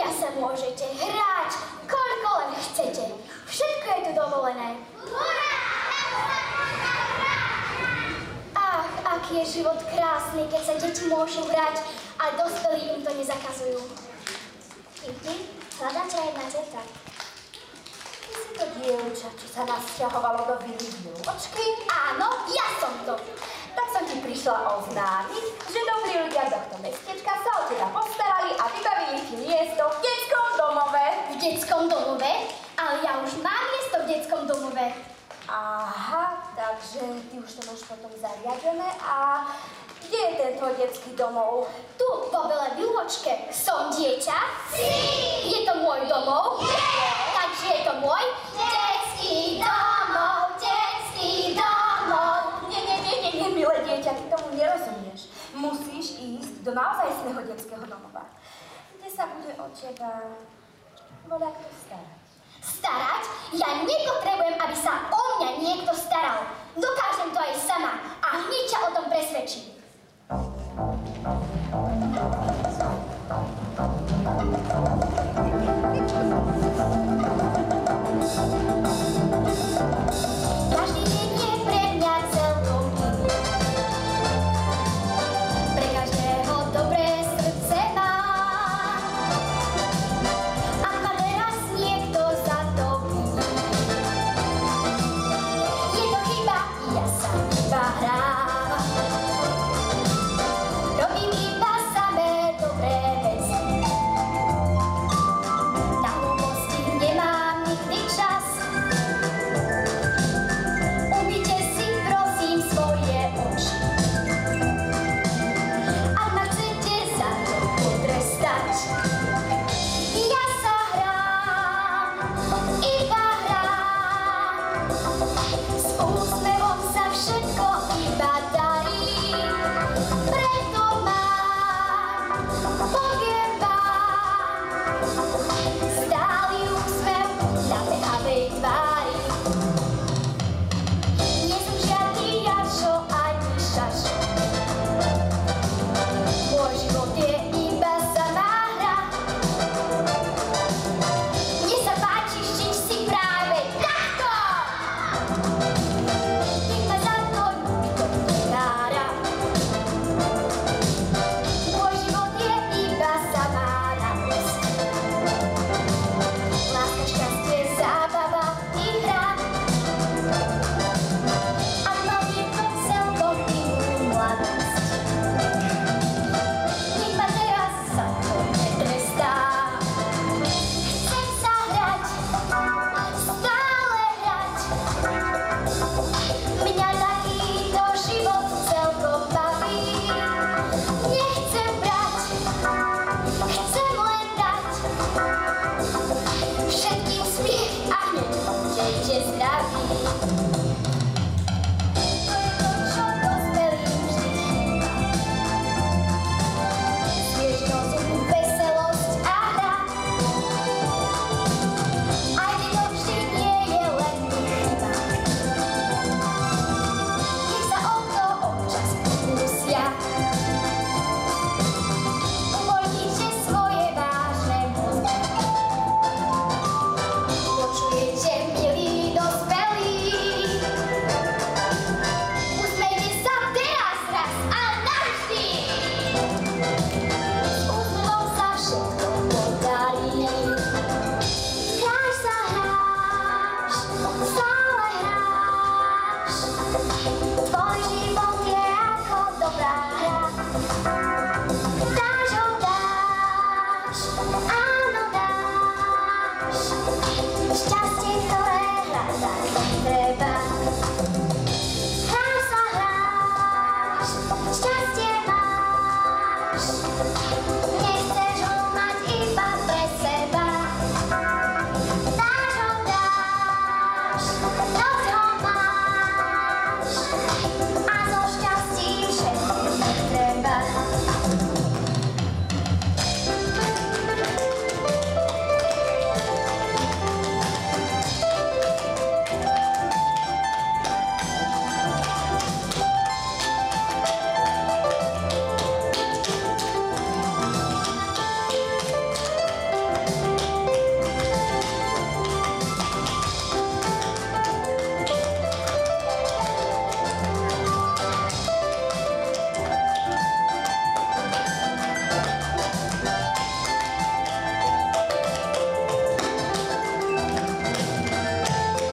Teraz sa môžete hrať, koľko len chcete. Všetko je tu dovolené. Ach, aký je život krásny, keď sa deti môžu hrať a dospelí im to nezakazujú. Ty hľadáte aj na teta. Ty si to dievča, čo sa nasťahovalo do vily Výločky? Áno, ja som to. Tak som ti prišla oznámiť, že dobrí ľudia tohto mestečka sa o teba postarali a vybavili ti miesto v detskom domove. V detskom domove? Ale ja už mám miesto v detskom domove. Aha, takže ty už to máš potom zariadené a kde je tento detský domov? Tu, vo Veľej Výločke, som dieťa. Si! Je to môj domov. Takže je to môj detský domov, detský domov. Nie, milé dieťa, ty tomu nerozumieš. Musíš ísť do naozajstného detského domova, kde sa bude o teba voľakto starať. Starať? Ja nepotrebujem, aby sa o mňa niekto staral. Dokážem to aj sama a hneď ťa o tom presvedčím. Každý deň je pre mňa celkom iný. Pre každého dobré srdce mám. Ak ma teraz niekto za to viní, je to chyba, ja sa iba hrám. Robím iba samé dobré veci. Na hlúposti nemám nikdy čas. Umyte si prosím svoje oči. Ak ma chcete za to potrestať, ja sa hrám, iba hrám. S úsmevom sa všetko iba darí. Preto mám, poviem vám, stály úsmev na behavej tvári. Nie som žiadny Jašo ani Šašo. Môj život je iba samá hra. Mne sa páči žiť si práve takto. Nech ma za to nikto nenára. Môj život je iba samá radosť. Láska, šťastie, zábava i hra. A mal niekto celkom inú mladosť. Nech ma teraz za to netrestá. Chcem sa hrať, stále hrať. Mňa takýto život celkom baví. Nechcem brať, chcem len dať. Všetkým smiech a hneď budete zdraví. To je to, čo dospelým vždy chýba. Sviež rozum, veselosť a hra. Aj keď to vždy nie je len chyba. Nech sa o to občas pokúsia. Uvoľnite svoje vážne mozgy. Počujete, milí dospelí? Usmejte sa teraz raz a navždy. S úsmevom sa všetko podarí. Hráš sa hráš, stále hráš. Tvoj život je ako dobrá hra. Dáš ho dáš, áno dáš. Šťastie, ktoré hľadať treba.